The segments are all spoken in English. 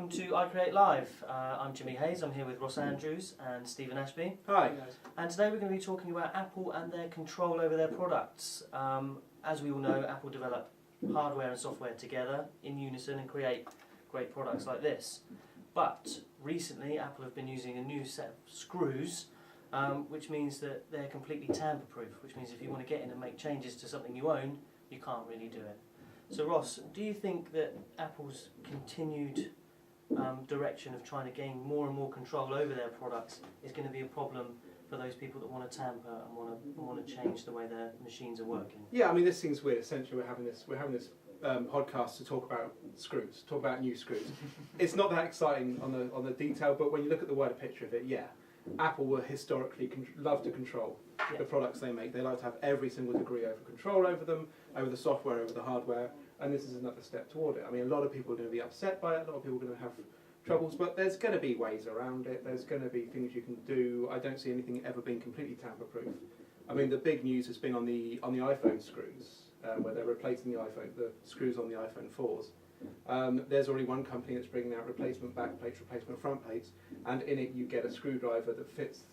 welcome to iCreatLive. I'm Jimmy Hayes, I'm here with Ross Andrews and Stephen Ashby. Hi. And today we're going to be talking about Apple and their control over their products. As we all know, Apple develop hardware and software together in unison and create great products like this. But recently Apple have been using a new set of screws, which means that they're completely tamper-proof, which means if you want to get in and make changes to something you own, you can't really do it. So Ross, do you think that Apple's continued direction of trying to gain more and more control over their products is going to be a problem for those people that want to tamper and want to change the way their machines are working? Yeah, I mean, this seems weird. Essentially, we're having this podcast to talk about screws, talk about new screws. It's not that exciting on the detail, but when you look at the wider picture of it, yeah, Apple will historically love to control the products they make. They like to have every single degree of control over them, over the software, over the hardware, and this is another step toward it. I mean, a lot of people are going to be upset by it, a lot of people are going to have troubles, but there's going to be ways around it, there's going to be things you can do. I don't see anything ever being completely tamper-proof. I mean, the big news has been on the iPhone screws, where they're replacing the screws on the iPhone 4s. There's already one company that's bringing out replacement back plates, replacement front plates, and in it you get a screwdriver that fits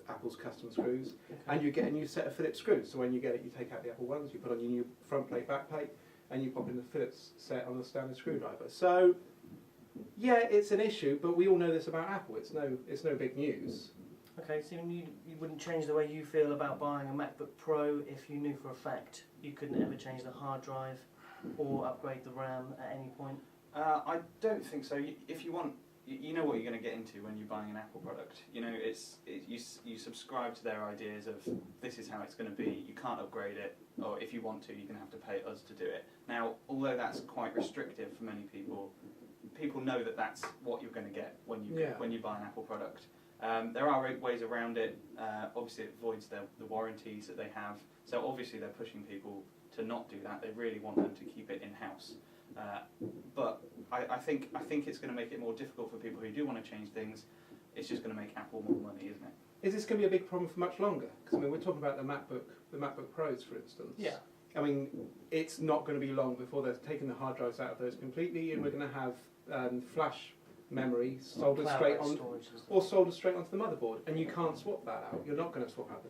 Apple's custom screws, and you get a new set of Phillips screws. So when you get it, you take out the Apple ones, you put on your new front plate, back plate, and you pop in the Phillips set on the standard screwdriver. So, yeah, it's an issue, but we all know this about Apple. It's no big news. Okay, so you wouldn't change the way you feel about buying a MacBook Pro if you knew for a fact you couldn't ever change the hard drive or upgrade the RAM at any point? I don't think so. If you want, you know what you're going to get into when you're buying an Apple product. You know, you subscribe to their ideas of this is how it's going to be. You can't upgrade it, or if you want to, you're going to have to pay us to do it. Now, although that's quite restrictive for many people, people know that that's what you're going to get when you buy an Apple product. There are ways around it. Obviously, it avoids the warranties that they have. So obviously, they're pushing people to not do that. They really want them to keep it in-house. But I think it's going to make it more difficult for people who do want to change things. It's just going to make Apple more money, isn't it? Is this going to be a big problem for much longer? Because I mean, we're talking about the MacBook Pros, for instance. Yeah. I mean, it's not going to be long before they're taking the hard drives out of those completely, and we're going to have flash memory soldered straight onto the motherboard, and you can't swap that out. You're not going to swap out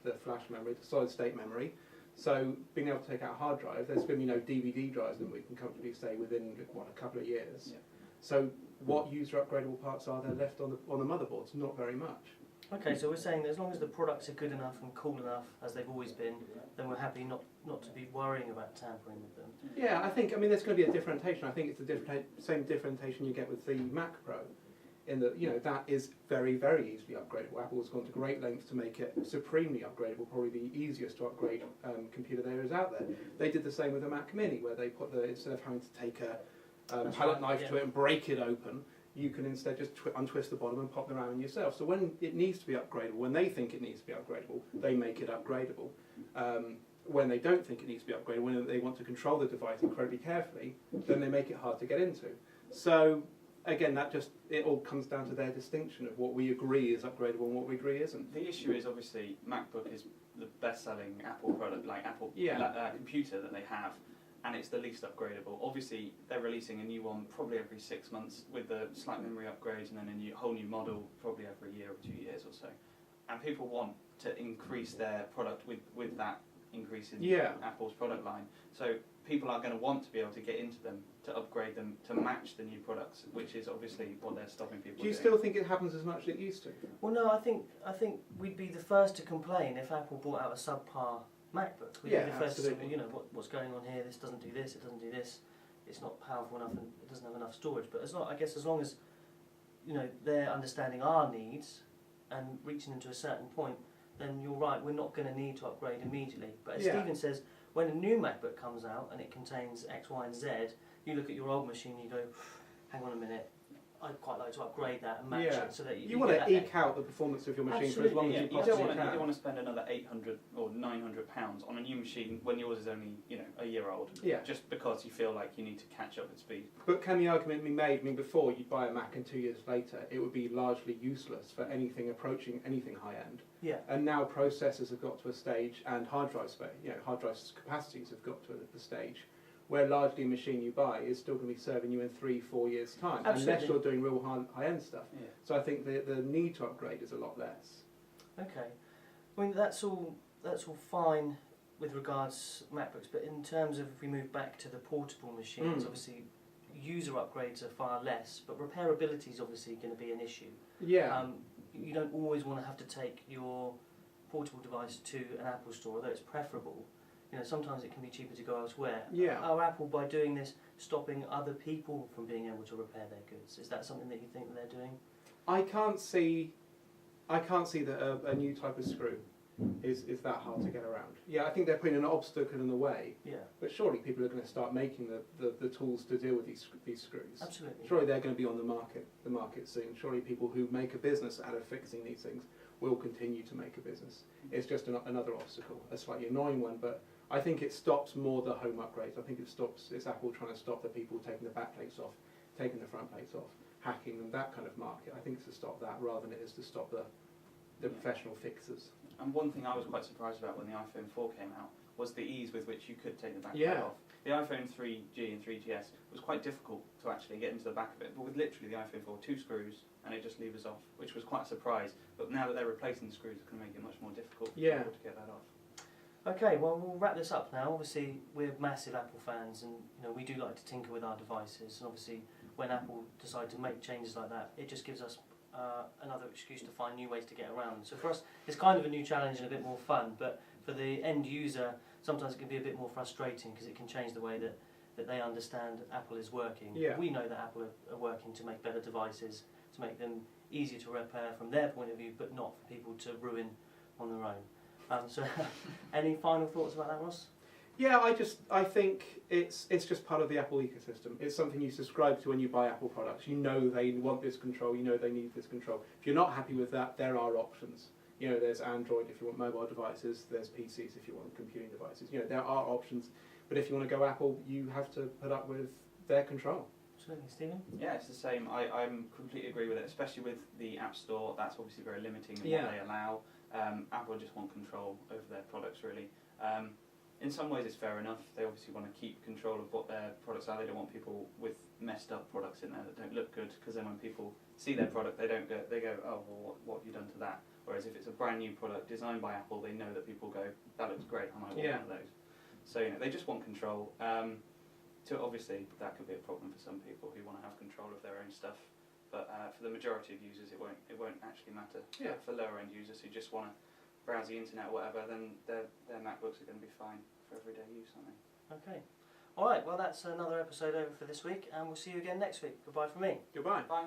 the flash memory, the solid state memory. So being able to take out a hard drive, there's going to be no DVD drives that we can comfortably say within a couple of years. Yeah. So what user upgradable parts are there left on the motherboards? Not very much. Okay, so we're saying that as long as the products are good enough and cool enough, as they've always been, then we're happy not to be worrying about tampering with them. Yeah, I mean, there's going to be a differentiation. I think it's the same differentiation you get with the Mac Pro, in that, you know, that is very, very easily upgradable. Apple's gone to great lengths to make it supremely upgradable, probably the easiest to upgrade computer there is out there. They did the same with the Mac Mini, where they put instead of having to take a palette knife to it and break it open, you can instead just untwist the bottom and pop the RAM in yourself. So when it needs to be upgradable, when they think it needs to be upgradable, they make it upgradable. When they don't think it needs to be upgradable, when they want to control the device incredibly carefully, then they make it hard to get into. So again, it all comes down to their distinction of what we agree is upgradable and what we agree isn't. The issue is obviously MacBook is the best-selling Apple product, like Apple computer that they have, and it's the least upgradable. Obviously, they're releasing a new one probably every 6 months with the slight memory upgrades, and then a whole new model probably every year or 2 years or so. And people want to increase their product with that increase in Apple's product line. So people are going to want to be able to get into them, to upgrade them, to match the new products, which is obviously what they're stopping people doing. Do you still think it happens as much as it used to? Well, no, I think we'd be the first to complain if Apple brought out a subpar MacBook. We'd be the first to say, well, you know, what's going on here? This doesn't do this. It doesn't do this. It's not powerful enough, and it doesn't have enough storage. But I guess as long as, you know, they're understanding our needs and reaching them to a certain point, then you're right. We're not going to need to upgrade immediately. But as Stephen says, when a new MacBook comes out and it contains X, Y, and Z, you look at your old machine and you go, hang on a minute, I'd quite like to upgrade that and match it so that you want to eke out the performance of your machine for as long as you possibly can. You don't want to spend another £800 or £900 on a new machine when yours is only, you know, a year old. Yeah. Just because you feel like you need to catch up at speed. But can the argument be made? I mean, before you'd buy a Mac and 2 years later, it would be largely useless for anything approaching anything high end. Yeah. And now processors have got to a stage, and hard drive capacities have got to a stage where largely a machine you buy is still going to be serving you in 3-4 years' time, Absolutely. unless you're doing real high-end stuff. Yeah. So I think the need to upgrade is a lot less. Okay. I mean, that's all fine with regards to MacBooks, but in terms of if we move back to the portable machines, obviously user upgrades are far less, but repairability is obviously going to be an issue. Yeah. You don't always want to have to take your portable device to an Apple store, although it's preferable. You know, sometimes it can be cheaper to go elsewhere. Yeah. Are Apple, by doing this, stopping other people from being able to repair their goods? Is that something that you think that they're doing? I can't see that a new type of screw is that hard to get around. Yeah, I think they're putting an obstacle in the way, Yeah, but surely people are going to start making the tools to deal with these screws. absolutely. Surely they're going to be on the market soon. Surely people who make a business out of fixing these things will continue to make a business. It's just another obstacle, a slightly annoying one, but I think it stops more the home upgrades. I think it's Apple trying to stop the people taking the back plates off, taking the front plates off, hacking them, that kind of market. I think it's to stop that rather than it is to stop the professional fixers. And one thing I was quite surprised about when the iPhone 4 came out was the ease with which you could take the back plate off. The iPhone 3G and 3GS was quite difficult to actually get into the back of it, but with literally the iPhone 4, 2 screws and it just levers off, which was quite a surprise. But now that they're replacing the screws, it's going to make it much more difficult for people to get that off. Okay, well, we'll wrap this up now. Obviously, we're massive Apple fans, and we do like to tinker with our devices. And obviously, when Apple decide to make changes like that, it just gives us another excuse to find new ways to get around. So for us, it's kind of a new challenge and a bit more fun. But for the end user, sometimes it can be a bit more frustrating because it can change the way that they understand Apple is working. Yeah. We know that Apple are working to make better devices, to make them easier to repair from their point of view, but not for people to ruin on their own. So, any final thoughts about that, Ross? Yeah, I think it's just part of the Apple ecosystem. It's something you subscribe to when you buy Apple products. You know they want this control. You know they need this control. If you're not happy with that, there are options. There's Android if you want mobile devices. There's PCs if you want computing devices. There are options. But if you want to go Apple, you have to put up with their control. Absolutely, Stephen? Yeah, it's the same. I completely agree with it, especially with the App Store. That's obviously very limiting in what they allow. Apple just want control over their products, really. In some ways it's fair enough. They obviously want to keep control of what their products are. They don't want people with messed up products in there that don't look good, because then when people see their product, they go, oh, well, what have you done to that? Whereas if it's a brand new product designed by Apple, they know that people go, that looks great, I might want one of those. So they just want control. So obviously that could be a problem for some people who want to have control of their own stuff. But for the majority of users, it won't actually matter. Yeah. For lower end users who just want to browse the internet or whatever, then their MacBooks are going to be fine for everyday use, aren't they? Okay. All right, well, that's another episode over for this week, and we'll see you again next week. Goodbye from me. Goodbye. Bye.